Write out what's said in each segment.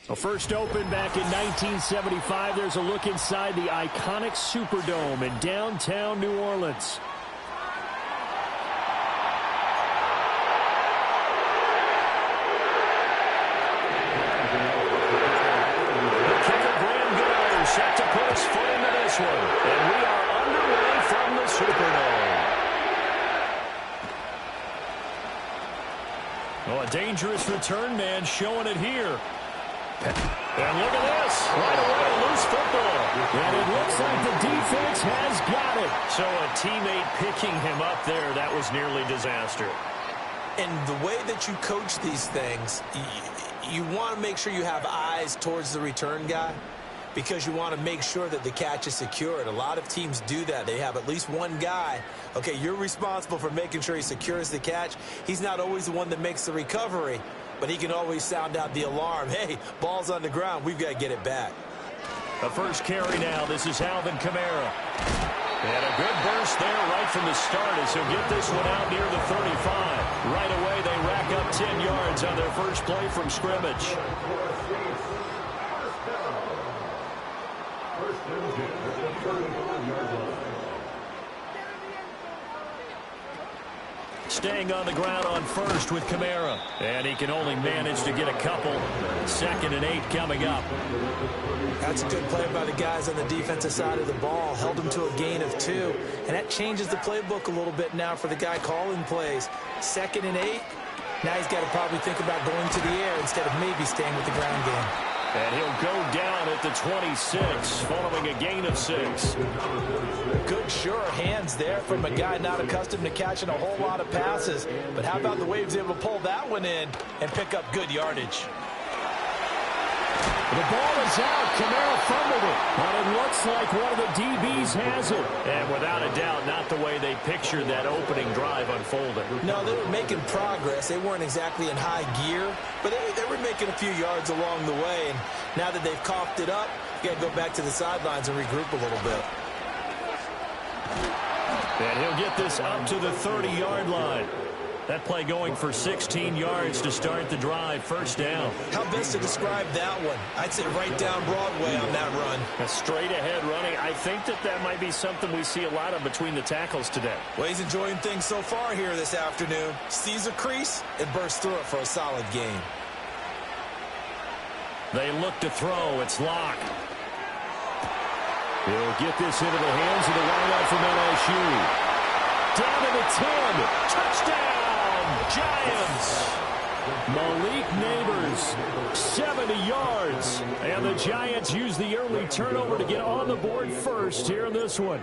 Well, first opened back in 1975. There's a look inside the iconic Superdome in downtown New Orleans. Set to put his foot into this one. And we are underway from the Superdome. Oh, a dangerous return man showing it here. And look at this. Right away, loose football. And it looks like the defense has got it. So a teammate picking him up there, that was nearly disaster. And the way that you coach these things, you want to make sure you have eyes towards the return guy, because you want to make sure that the catch is secured. A lot of teams do that. They have at least one guy. Okay, you're responsible for making sure he secures the catch. He's not always the one that makes the recovery, but he can always sound out the alarm. Hey, ball's on the ground. We've got to get it back. The first carry now. This is Alvin Kamara. And a good burst there right from the start as he'll get this one out near the 35. Right away, they rack up 10 yards on their first play from scrimmage. Staying on the ground on first with Kamara. And he can only manage to get a couple. 2nd and 8 coming up. That's a good play by the guys on the defensive side of the ball. Held him to a gain of 2. And that changes the playbook a little bit now for the guy calling plays. 2nd and 8. Now he's got to probably think about going to the air instead of maybe staying with the ground game. And he'll go down at the 26, following a gain of 6. Good, sure hands there from a guy not accustomed to catching a whole lot of passes. But how about the way he was able to pull that one in and pick up good yardage? The ball is out. Kamara fumbled it. But it looks like one of the DBs has it. And without a doubt, not the way they pictured that opening drive unfolding. No, they were making progress. They weren't exactly in high gear, but they were making a few yards along the way. And now that they've coughed it up, you got to go back to the sidelines and regroup a little bit. And he'll get this up to the 30-yard line. That play going for 16 yards to start the drive. First down. How best to describe that one? I'd say right down Broadway on that run. A straight-ahead running. I think that might be something we see a lot of between the tackles today. Well, he's enjoying things so far here this afternoon. Sees a crease and bursts through it for a solid gain. They look to throw. It's Locke. He'll get this into the hands of the wideout from LSU. Down to the 10. Touchdown, Giants. Malik Neighbors, 70 yards. And the Giants use the early turnover to get on the board first here in this one.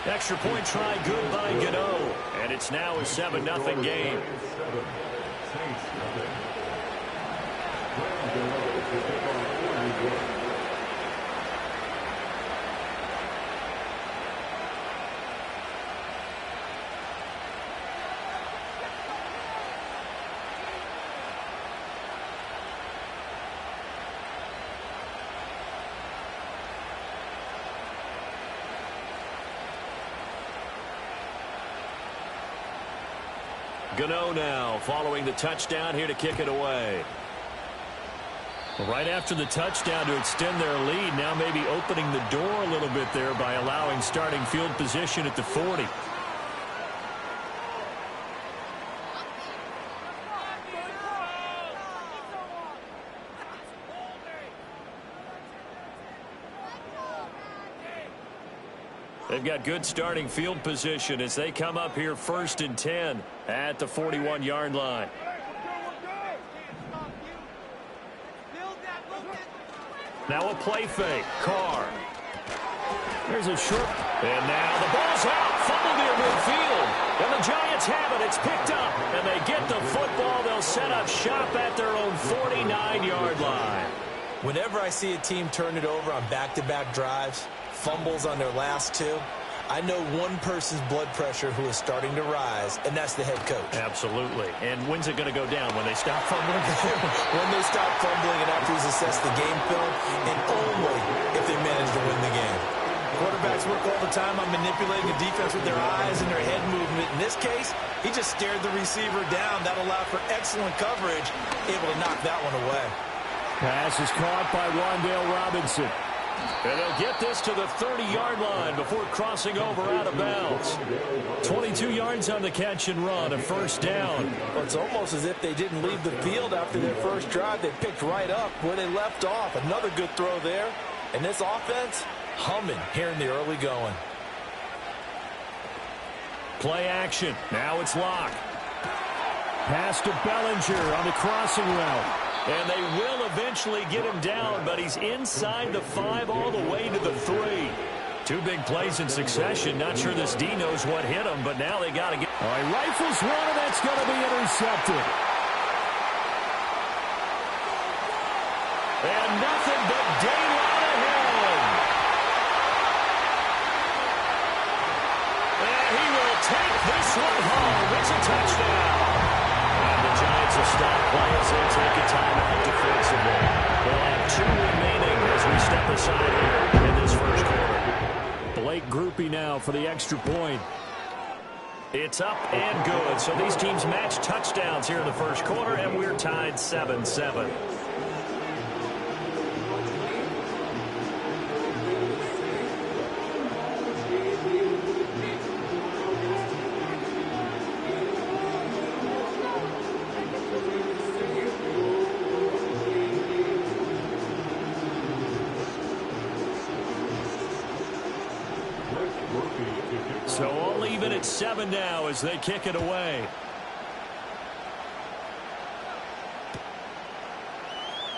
Extra point try good by Gano. And it's now a 7-0 game. Gano now following the touchdown here to kick it away. Right after the touchdown to extend their lead, now maybe opening the door a little bit there by allowing starting field position at the 40. They've got good starting field position as they come up here 1st and 10 at the 41-yard line. Now a play fake. Carr. There's a short. And now the ball's out. Fumbled near midfield. And the Giants have it. It's picked up. And they get the football. They'll set up shop at their own 49-yard line. Whenever I see a team turn it over on back-to-back drives, fumbles on their last 2, I know one person's blood pressure who is starting to rise, and that's the head coach. Absolutely. And when's it going to go down? When they stop fumbling? When they stop fumbling and after he's assessed the game film, and only if they manage to win the game. Quarterbacks work all the time on manipulating the defense with their eyes and their head movement. In this case, he just stared the receiver down. That allowed for excellent coverage, able to knock that one away. Pass is caught by Wan'Dale Robinson. And they'll get this to the 30-yard line before crossing over out of bounds. 22 yards on the catch and run, a first down. Well, it's almost as if they didn't leave the field after their first drive. They picked right up where they left off. Another good throw there. And this offense, humming here in the early going. Play action. Now it's Locke. Pass to Bellinger on the crossing route. And they will eventually get him down, but he's inside the 5 all the way to the 3. 2 big plays in succession. Not sure this D knows what hit him, but now they got to get... All right, rifles one, and that's going to be intercepted. And nothing but daylight ahead. And he will take this one home. It's a touchdown. The Giants will stop play as they take a timeout defensively. They'll have 2 remaining as we step aside here in this first quarter. Blake Grupe now for the extra point. It's up and good. So these teams match touchdowns here in the first quarter, and we're tied 7-7. So all even at 7 now as they kick it away.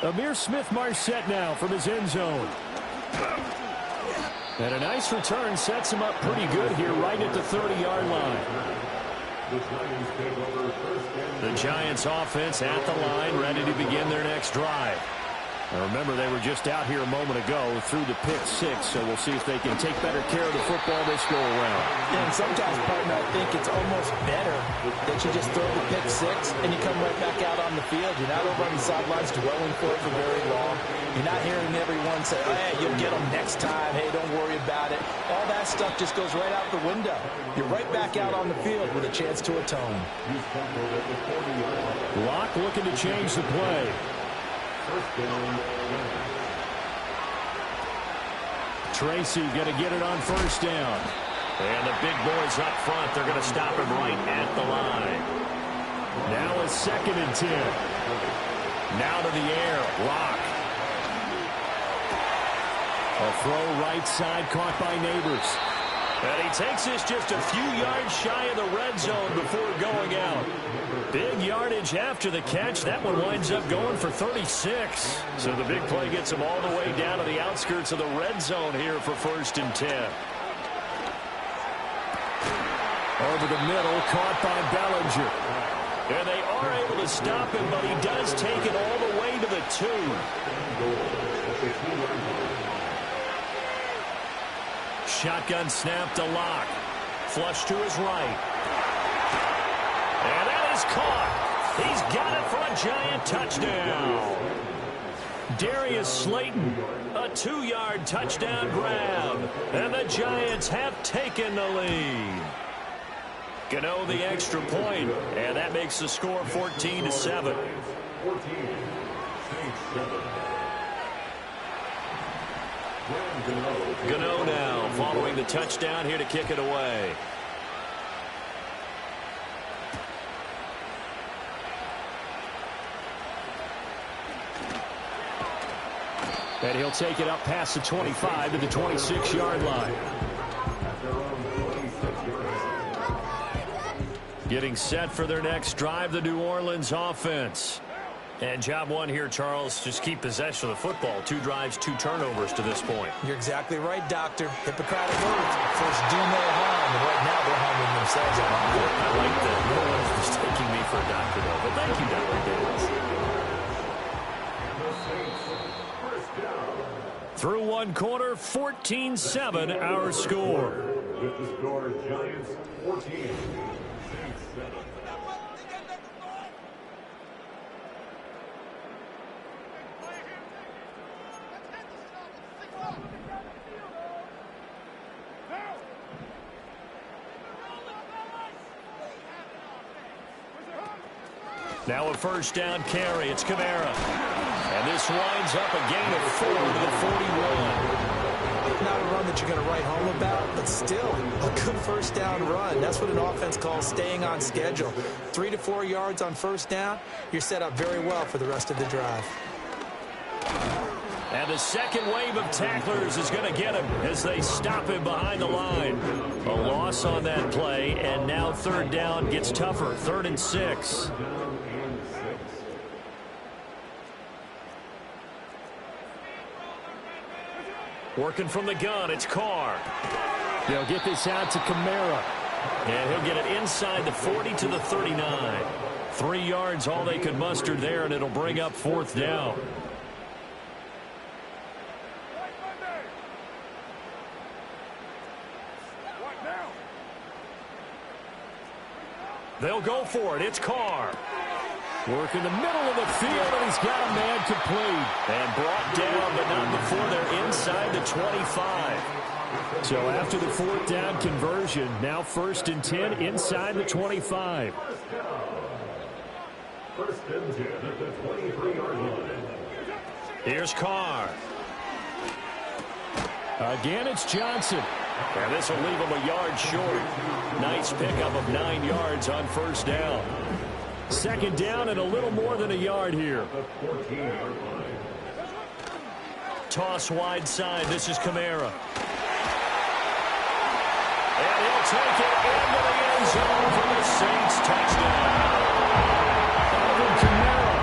Amir Smith-Marset now from his end zone. And a nice return sets him up pretty good here right at the 30-yard line. The Giants offense at the line, ready to begin their next drive. Now remember, they were just out here a moment ago through the pick 6, so we'll see if they can take better care of the football this go around. Yeah, and sometimes, partner, I think it's almost better that you just throw the pick 6 and you come right back out on the field. You're not over on the sidelines dwelling for it for very long. You're not hearing everyone say, oh, hey, you'll get them next time. Hey, don't worry about it. All that stuff just goes right out the window. You're right back out on the field with a chance to atone. Locke looking to change the play. Tracy going to get it on first down. And the big boys up front, they're going to stop him right at the line. Now a 2nd and 10. Now to the air, Locke. A throw right side caught by Neighbors. And he takes this just a few yards shy of the red zone before going out. Big yardage after the catch. That one winds up going for 36. So the big play gets him all the way down to the outskirts of the red zone here for 1st and 10. Over the middle, caught by Bellinger. And they are able to stop him, but he does take it all the way to the 2. Shotgun snap to Locke. Flush to his right. And that is caught. He's got it for a Giant touchdown. Darius Slayton, a 2-yard touchdown grab. And the Giants have taken the lead. Gano the extra point, and that makes the score 14-7. Gano now following the touchdown here to kick it away. And he'll take it up past the 25 to the 26-yard line. Getting set for their next drive, the New Orleans offense. And job one here, Charles, just keep possession of the football. 2 drives, 2 turnovers to this point. You're exactly right, Doctor. Hippocratic words. First, do no harm. And right now, they're harming themselves. I like that. No one's mistaking me for a doctor, though. But thank you, Dr. Davis. Through one quarter, 14-7, our score. With the score, Giants 14. Now a first down carry. It's Kamara. And this winds up a gain of 4 to the 41. Not a run that you're going to write home about, but still a good first down run. That's what an offense calls staying on schedule. 3 to 4 yards on first down, you're set up very well for the rest of the drive. And the second wave of tacklers is going to get him as they stop him behind the line. A loss on that play, and now third down gets tougher. 3rd and 6. Working from the gun, it's Carr. They'll get this out to Kamara. And he'll get it inside the 40 to the 39. 3 yards, all they could muster there, and it'll bring up 4th down. They'll go for it. It's Carr. Work in the middle of the field, and he's got a man complete. And brought down, but not before they're inside the 25. So after the 4th down conversion, now 1st and 10 inside the 25. First and 10 at the 23-yard line. Here's Carr. Again, it's Johnson. And this will leave him a yard short. Nice pickup of 9 yards on first down. 2nd down and a little more than a yard here. Toss wide side. This is Kamara. And he'll take it into the end zone for the Saints touchdown. Alvin Kamara,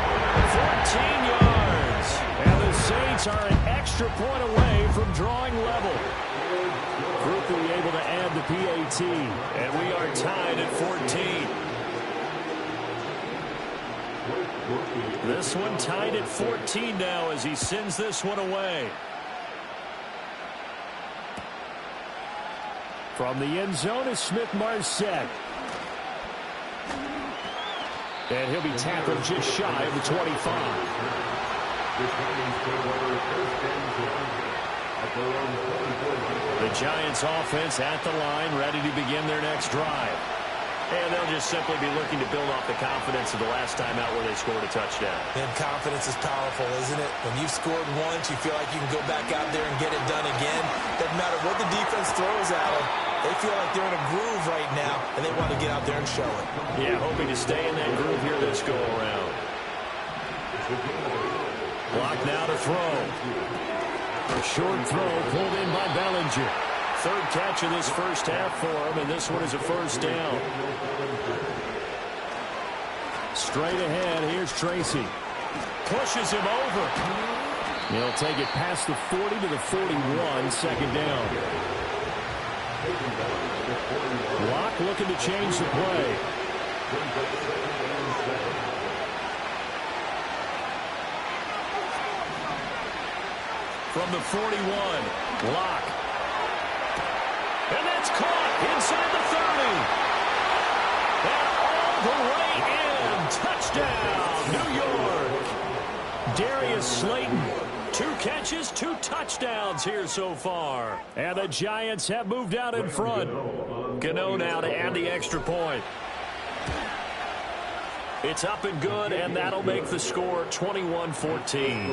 14 yards. And the Saints are an extra point away from drawing level. Group will be able to add the PAT. And we are tied at 14. This one tied at 14 now as he sends this one away. From the end zone is Smith-Marsette. And he'll be tackled just shy of the 25. The Giants offense at the line, ready to begin their next drive. And they'll just simply be looking to build off the confidence of the last time out where they scored a touchdown. And confidence is powerful, isn't it? When you've scored once, you feel like you can go back out there and get it done again. Doesn't matter what the defense throws at them. They feel like they're in a groove right now, and they want to get out there and show it. Yeah, hoping to stay in that groove here this go-around. Block now to throw. A short throw pulled in by Bellinger. 3rd catch of this first half for him, and this one is a first down. Straight ahead, here's Tracy. Pushes him over. He'll take it past the 40 to the 41, 2nd down. Locke looking to change the play. From the 41, Locke. And that's caught inside the 30. And all the way in. Touchdown, New York. Darius Slayton. 2 catches, 2 touchdowns here so far. And the Giants have moved out in front. Gano now to add the extra point. It's up and good, and that'll make the score 21-14.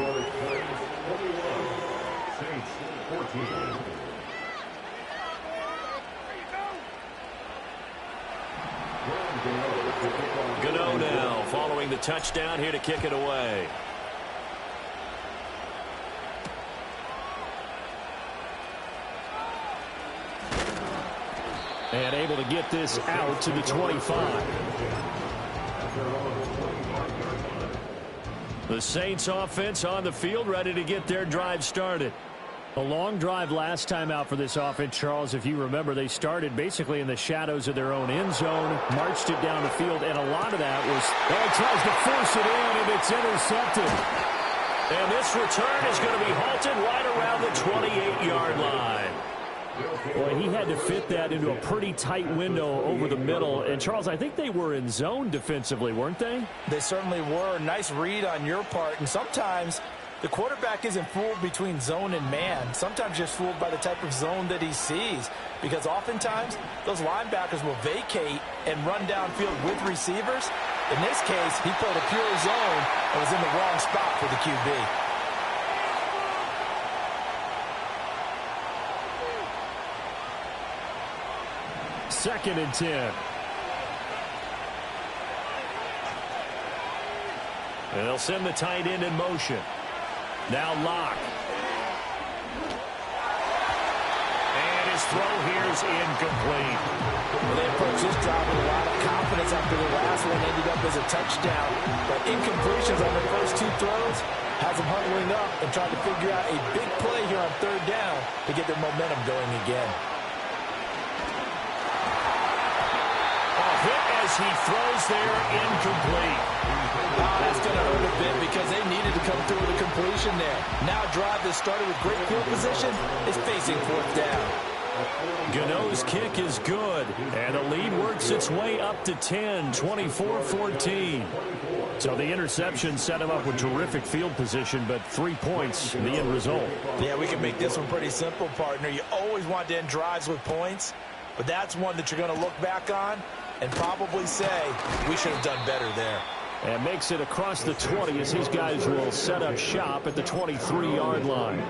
Gano now following the touchdown here to kick it away. And able to get this out to the 25. The Saints offense on the field, ready to get their drive started. A long drive last time out for this offense, Charles. If you remember, they started basically in the shadows of their own end zone, marched it down the field, and a lot of that was, well, he tries to force it in, and it's intercepted. And this return is going to be halted right around the 28-yard line. Boy, he had to fit that into a pretty tight window over the middle. And, Charles, I think they were in zone defensively, weren't they? They certainly were. Nice read on your part. And sometimes the quarterback isn't fooled between zone and man. Sometimes just fooled by the type of zone that he sees. Because oftentimes those linebackers will vacate and run downfield with receivers. In this case, he pulled a pure zone and was in the wrong spot for the QB. Second and 10. And they'll send the tight end in motion. Now Locke. And his throw here is incomplete. Well, they approached this drive with a lot of confidence after the last one ended up as a touchdown. But incompletions on the first two throws has them huddling up and trying to figure out a big play here on third down to get their momentum going again. Hit as he throws there, incomplete. That's going to hurt a bit because they needed to come through with a completion there. Now a drive that started with great field position is facing fourth down. Gano's kick is good, and the lead works its way up to 10, 24-14. So the interception set him up with terrific field position, but 3 points in the end result. Yeah, we can make this one pretty simple, partner. You always want to end drives with points, but that's one that you're going to look back on and probably say, we should have done better there. And makes it across the 20 as these guys will set up shop at the 23-yard line.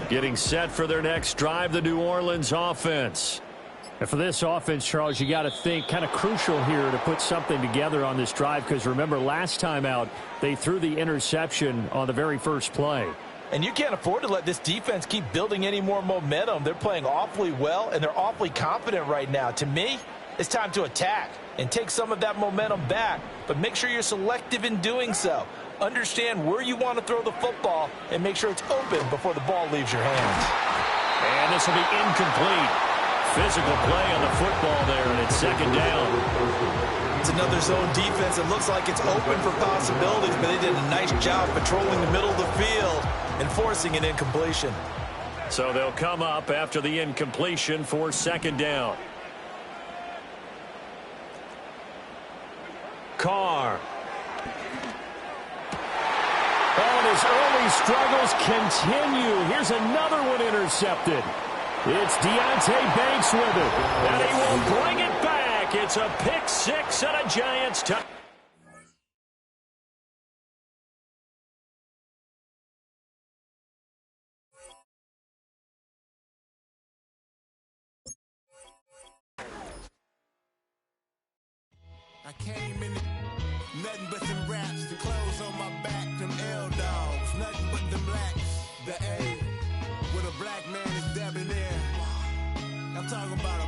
Getting set for their next drive, the New Orleans offense. And for this offense, Charles, you got to think kind of crucial here to put something together on this drive because remember last time out they threw the interception on the very first play. And you can't afford to let this defense keep building any more momentum. They're playing awfully well and they're awfully confident right now. To me, it's time to attack and take some of that momentum back, but make sure you're selective in doing so. Understand where you want to throw the football and make sure it's open before the ball leaves your hands. And this will be incomplete. Physical play on the football there, and it's second down. It's another zone defense. It looks like it's open for possibilities, but they did a nice job patrolling the middle of the field and forcing an incompletion. So they'll come up after the incompletion for second down. Carr. And his early struggles continue. Here's another one intercepted. It's Deonte Banks with it. And he will bring it back. It's a pick six and a Giants touchdown. I came in nothing but some raps, the clothes on my back, them L-dogs, nothing but them blacks, the A, with a black man is debonair. I'm talking about a